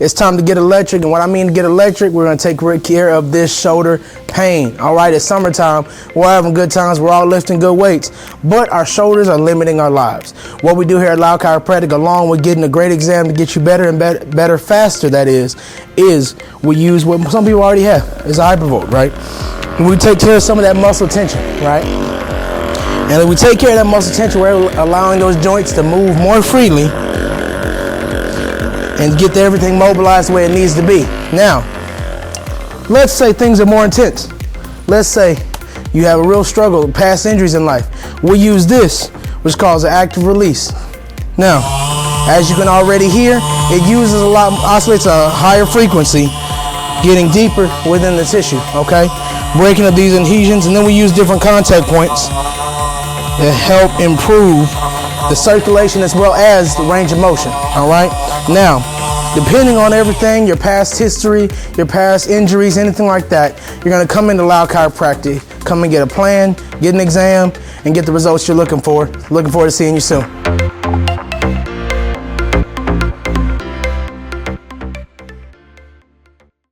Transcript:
It's time to get electric, and what I mean to get electric, we're gonna take great care of this shoulder pain. All right, it's summertime, we're having good times, we're all lifting good weights, but our shoulders are limiting our lives. What we do here at Lowe Chiropractic, along with getting a great exam to get you better and better faster, that is we use what some people already have, is Hypervolt, right? And we take care of some of that muscle tension, right? And if we take care of that muscle tension, we're allowing those joints to move more freely and get everything mobilized the way it needs to be. Now, let's say things are more intense. Let's say you have a real struggle with past injuries in life. We use this, which is called an active release. Now, as you can already hear, it uses oscillates a higher frequency, getting deeper within the tissue, okay? Breaking up these adhesions, and then we use different contact points to help improve the circulation as well as the range of motion, all right? Now, depending on everything, your past history, your past injuries, anything like that, you're gonna come into Lowe Chiropractic, come and get a plan, get an exam, and get the results you're looking for. Looking forward to seeing you soon.